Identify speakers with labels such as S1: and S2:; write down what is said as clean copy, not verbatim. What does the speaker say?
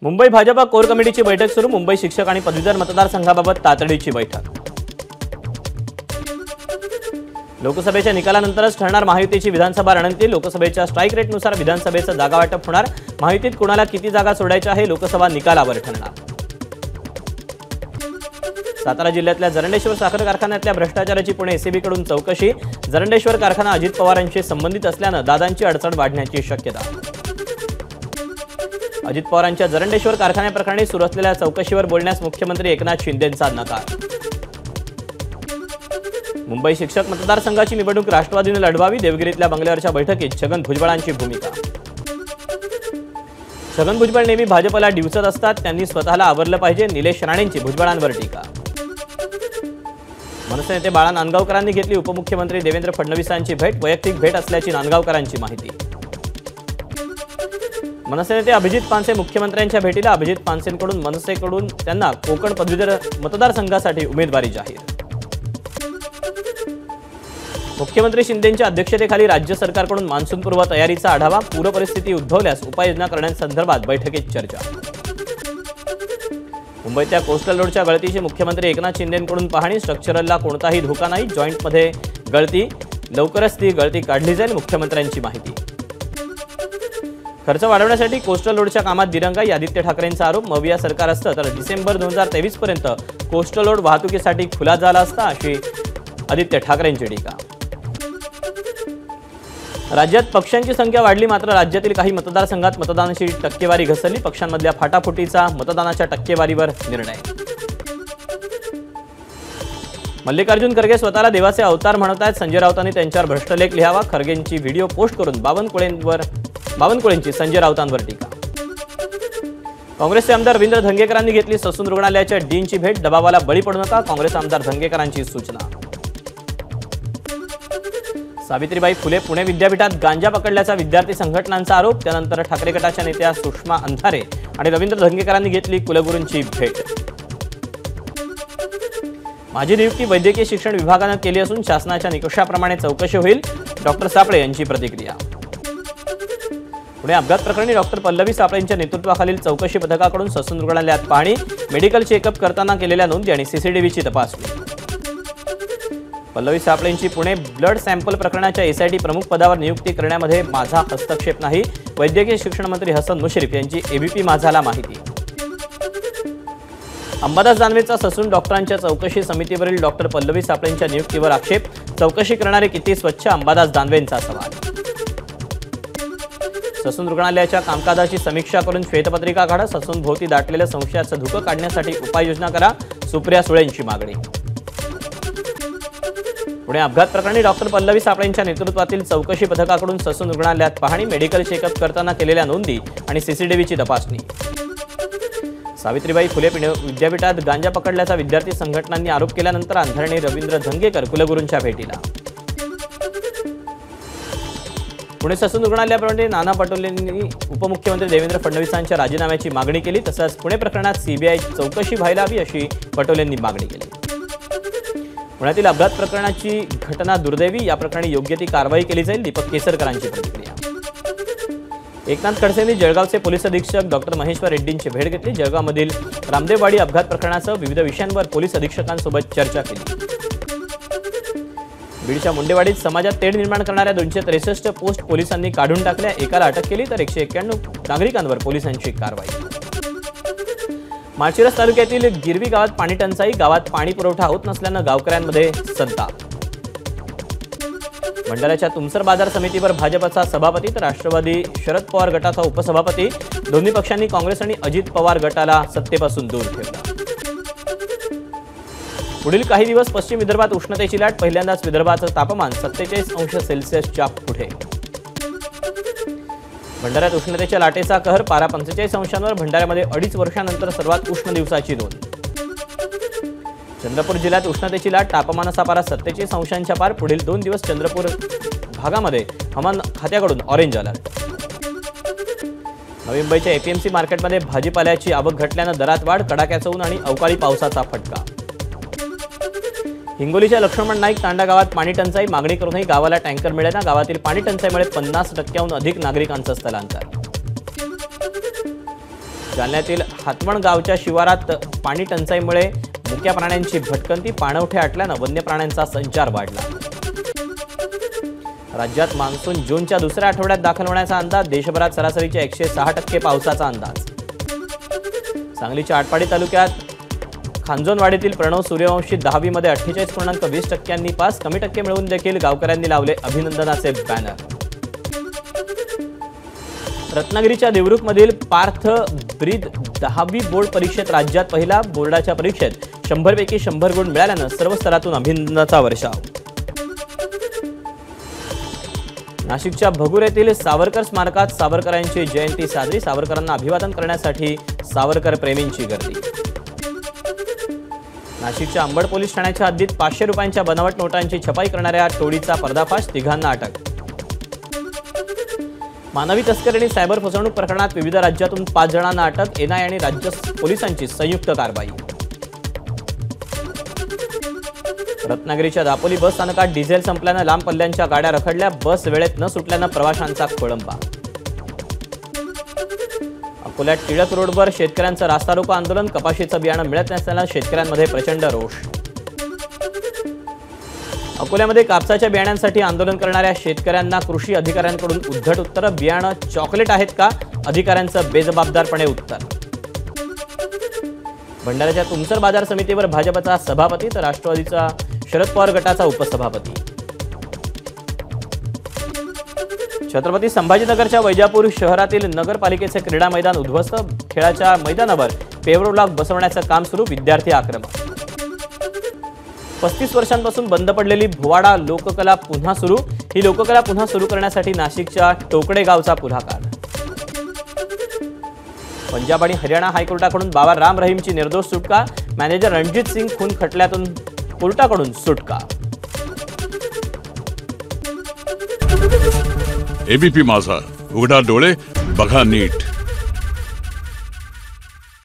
S1: Mumbai Bhajpa core कमिटीची बैठक सुरू। मुंबई शिक्षक आणि पदवीधर मतदारसंघाबाबत तातडीची बैठक। लोकसभेच्या निकालानंतरच ठरणार महायुतीची विधानसभा रणनीती। लोकसभेच्या स्ट्राइक रेटनुसार विधानसभेचं जागा वाटप होणार। महायुतीत कोणाला किती जागा सोडायच्या हे लोकसभा निकालावर ठरणार। सातारा जिल्ह्यातल्या जरंडेश्वर साखर कारखान्यातल्या भ्रष्टाचाराची पुणे एसीबीकडून चौकशी। जरंडेश्वर कारखाना अजित पवारांशी संबंधित असल्यानं दादांची अडचण वाढण्याची शक्यता। अजित पवारांच्या जरंडेश्वर कारखान्याप्रकरणी सुरू असलेल्या चौकशीवर बोलण्यास मुख्यमंत्री एकनाथ शिंदेंचा नकार। मुंबई शिक्षक मतदारसंघाची निवडणूक राष्ट्रवादीने लढवावी। देवगिरीतल्या बंगल्यावरच्या बैठकीत छगन भुजबळांची भूमिका। छगन भुजबळ नेहमी भाजपला डिवचत असतात, त्यांनी स्वतःला आवरलं पाहिजे। निलेश राणेंची भुजबळांवर टीका। मनसे नेते बाळा नांदगावकरांनी घेतली उपमुख्यमंत्री देवेंद्र फडणवीसांची भेट। वैयक्तिक भेट असल्याची नांदगावकरांची माहिती। मनसे नेते अभिजित पानसे मुख्यमंत्र्यांच्या भेटीला। अभिजित पानसेंकडून मनसेकडून त्यांना कोकण पदवीधर मतदारसंघासाठी उमेदवारी जाहीर। मुख्यमंत्री शिंदेंच्या अध्यक्षतेखाली राज्य सरकारकडून मान्सूनपूर्व तयारीचा आढावा। पूरपरिस्थिती उद्भवल्यास उपाययोजना करण्यासंदर्भात बैठकीत चर्चा। मुंबईतल्या कोस्टल रोडच्या गळतीची मुख्यमंत्री एकनाथ शिंदेंकडून पाहणी। स्ट्रक्चरलला कोणताही धोका नाही, जॉईंटमध्ये गळती, लवकरच ती गळती काढली जाईल, मुख्यमंत्र्यांची माहिती। खर्च वाढवण्यासाठी कोस्टल रोडच्या कामात दिरंगाई, आदित्य ठाकरेंचा आरोप। मविया सरकार असतं तर डिसेंबर 2023 पर्यंत कोस्टल रोड वाहतुकीसाठी खुला झाला असता, अशी आदित्य ठाकरेंची टीका। राज्यात पक्षांची संख्या वाढली, मात्र राज्यातील काही मतदारसंघात मतदानाची टक्केवारी घसरली। पक्षांमधल्या फाटाफुटीचा मतदानाच्या टक्केवारीवर निर्णय। मल्लिकार्जुन खरगे स्वतःला देवाचे अवतार म्हणत आहेत। संजय राऊतांनी त्यांच्यावर भ्रष्टलेख लिहावा। खरगेंची व्हिडिओ पोस्ट करून बावनकुळेंची संजय राऊतांवर टीका। काँग्रेसचे आमदार रवींद्र धंगेकरांनी घेतली ससून रुग्णालयाच्या डीनची भेट। दबावाला बळी पडू नका, काँग्रेस आमदार धंगेकरांची सूचना। सावित्रीबाई फुले पुणे विद्यापीठात गांजा पकडल्याचा विद्यार्थी संघटनांचा आरोप। त्यानंतर ठाकरे गटाच्या नेत्या सुषमा अंधारे आणि रवींद्र धंगेकरांनी घेतली कुलगुरूंची भेट। माझी नियुक्ती वैद्यकीय शिक्षण विभागाने केली असून शासनाच्या निकषाप्रमाणे चौकशी होईल, डॉक्टर सापळे यांची प्रतिक्रिया। पुणे अपघात प्रकरणी डॉक्टर पल्लवी सापळे यांच्या नेतृत्वाखालील चौकशी पथकाकडून ससून रुग्णालयात पाहणी। मेडिकल चेकअप करताना केलेल्या नोंदी आणि सीसीटीव्हीची तपासणी। पल्लवी सापळेंची पुणे ब्लड सॅम्पल प्रकरणाच्या एसआयटी प्रमुख पदावर नियुक्ती करण्यामध्ये माझा हस्तक्षेप नाही, वैद्यकीय शिक्षण मंत्री हसन मुश्रीफ यांची एबीपी माझाला माहिती। अंबादास दानवेचा ससून डॉक्टरांच्या चौकशी समितीवरील डॉक्टर पल्लवी सापळेंच्या नियुक्तीवर आक्षेप। चौकशी करणारे किती स्वच्छ, अंबादास दानवेंचा सवाल। ससून रुग्णालयाच्या कामकाजाची समीक्षा करून श्वेतपत्रिका काढा। ससून भोवती दाटलेल्या संशयाचं धुकं काढण्यासाठी उपाययोजना करा, सुप्रिया सुळेंची मागणी। पुणे अपघात प्रकरणी डॉक्टर पल्लवी सापळेंच्या नेतृत्वातील चौकशी पथकाकडून ससून रुग्णालयात पाहणी। मेडिकल चेकअप करताना केलेल्या नोंदी आणि सीसीटीव्हीची तपासणी। सावित्रीबाई फुले विद्यापीठात गांजा पकडल्याचा विद्यार्थी संघटनांनी आरोप केल्यानंतर अंधारे रवींद्र धंगेकर कुलगुरूंच्या भेटीला। पुणे ससून रुग्णालयाप्रकरणी नाना पटोलेंनी उपमुख्यमंत्री देवेंद्र फडणवीसांच्या राजीनाम्याची मागणी केली। तसंच पुणे प्रकरणात सीबीआय चौकशी व्हायला हवी, अशी पटोलेंनी मागणी केली। पुण्यातील अपघात प्रकरणाची घटना दुर्दैवी, या प्रकरणी योग्य ती कारवाई केली जाईल, दीपक केसरकरांची प्रतिक्रिया। एकनाथ खडसेंनी जळगावचे पोलीस अधीक्षक डॉक्टर महेश्वर रेड्डींची भेट घेतली। जळगावमधील रामदेववाडी अपघात प्रकरणासह विविध विषयांवर पोलीस अधीक्षकांसोबत चर्चा केली। बीडच्या मुंडेवाडीत समाजात तेढ निर्माण करणाऱ्या 263 पोस्ट पोलिसांनी काढून टाकल्या। एकाला अटक केली तर 191 नागरिकांवर पोलिसांची कारवाई। माळशिरस तालुक्यातील गिरवी गावात पाणी टंचाई, गावात पाणी पुरवठा होत नसल्यानं गावकऱ्यांमध्ये संताप। भंडाऱ्याच्या तुमसर बाजार समितीवर भाजपचा सभापती तर राष्ट्रवादी शरद पवार गटाचा उपसभापती। दोन्ही पक्षांनी काँग्रेस आणि अजित पवार गटाला सत्तेपासून दूर ठेवलं। पुढील काही दिवस पश्चिम विदर्भात उष्णतेची लाट, पहिल्यांदाच विदर्भाचं तापमान 47 अंश सेल्सिअसच्या पुढे। भंडाऱ्यात उष्णतेच्या लाटेचा कहर, पारा 45 अंशांवर। भंडाऱ्यामध्ये 2.5 वर्षांनंतर सर्वात उष्ण दिवसाची नोंद। चंद्रपूर जिल्ह्यात उष्णतेची लाट, तापमानाचा पारा 47 अंशांच्या पार। पुढील 2 दिवस चंद्रपूर भागामध्ये हवामान खात्याकडून ऑरेंज अलर्ट। नवी मुंबईच्या एपीएमसी मार्केटमध्ये भाजीपाल्याची आवक घटल्यानं दरात वाढ, कडाक्याचं ऊन आणि अवकाळी पावसाचा फटका। हिंगोलीच्या लक्ष्मण नाईक तांडा गावात पाणी टंचाई, मागणी करूनही गावाला टँकर मिळेना। गावातील पाणी टंचाईमुळे 50% अधिक नागरिकांचं स्थलांतर। जालन्यातील हातवण गावच्या शिवारात पाणी टंचाईमुळे मुक्या प्राण्यांची भटकंती, पाणवठे आटल्यानं वन्य प्राण्यांचा संचार वाढला. राज्यात मान्सून जूनच्या दुसऱ्या आठवड्यात दाखल होण्याचा अंदाज, देशभरात सरासरीच्या 106% पावसाचा अंदाज. सांगलीच्या आटपाडी तालुक्यात खांजोनवाडीतील प्रणव सूर्यवंशी 10वी मध्ये 48.20% पास, कमी टक्के मिळवून देखील गावकऱ्यांनी लावले अभिनंदनाचे बॅनर. रत्नागिरीच्या देवरुखमधील पार्थ ब्रीद 10वी बोर्ड परीक्षेत राज्यात पहिला, बोर्डाच्या परीक्षेत 100 पैकी 100 गुण मिळाल्यानं सर्व स्तरातून अभिनंदनाचा वर्षाव. नाशिकच्या भगूर येथील सावरकर स्मारकात सावरकरांची जयंती साजरी, सावरकरांना अभिवादन करण्यासाठी सावरकर प्रेमींची गर्दी. नाशिकच्या अंबड पोलीस ठाण्याच्या हद्दीत 500 रुपयांच्या बनावट नोटांची छपाई करणाऱ्या टोळीचा पर्दाफाश, 3 अटक. मानवी तस्करी आणि सायबर फसवणूक प्रकरणात विविध राज्यातून 5 जणांना अटक, एनआय आणि राज्य पोलिसांची संयुक्त कारवाई. रत्नागिरीच्या दापोली बस स्थानकात डिझेल संपल्यानं लांब पल्ल्यांच्या गाड्या रखडल्या, बस वेळेत न सुटल्यानं प्रवाशांचा खोळंबा. अकोल्यात टिळक रोडवर शेतकऱ्यांचं रास्ता रोको आंदोलन, कपाशीचं बियाणं मिळत नसल्यानं शेतकऱ्यांमध्ये प्रचंड रोष. अकोल्यामध्ये कापसाच्या बियाण्यांसाठी आंदोलन करणाऱ्या शेतकऱ्यांना कृषी अधिकाऱ्यांकडून उद्धट उत्तरं, बियाणं चॉकलेट आहेत का, अधिकाऱ्यांचं बेजबाबदारपणे उत्तर. भंडाऱ्याच्या तुमसर बाजार समितीवर भाजपचा सभापती तर राष्ट्रवादीचा शरद पवार गटाचा उपसभापती. छत्रपती संभाजीनगरच्या वैजापूर शहरातील नगरपालिकेचे क्रीडा मैदान उद्ध्वस्त, खेळाच्या मैदानावर पेव्हर बसवण्याचं काम सुरू, विद्यार्थी आक्रमक. 35 वर्षांपासून बंद पडलेली भुवाडा लोककला पुन्हा सुरू, ही लोककला पुन्हा सुरू करण्यासाठी नाशिकच्या टोकडे गावचा पुढाकार. पंजाब आणि हरियाणा हायकोर्टाकडून बाबा राम रहीमची निर्दोष सुटका, मॅनेजर रणजित सिंग खून खटल्यातून कोर्टाकडून सुटका.
S2: एबीपी माझा, उघडा डोळे बघा नीट.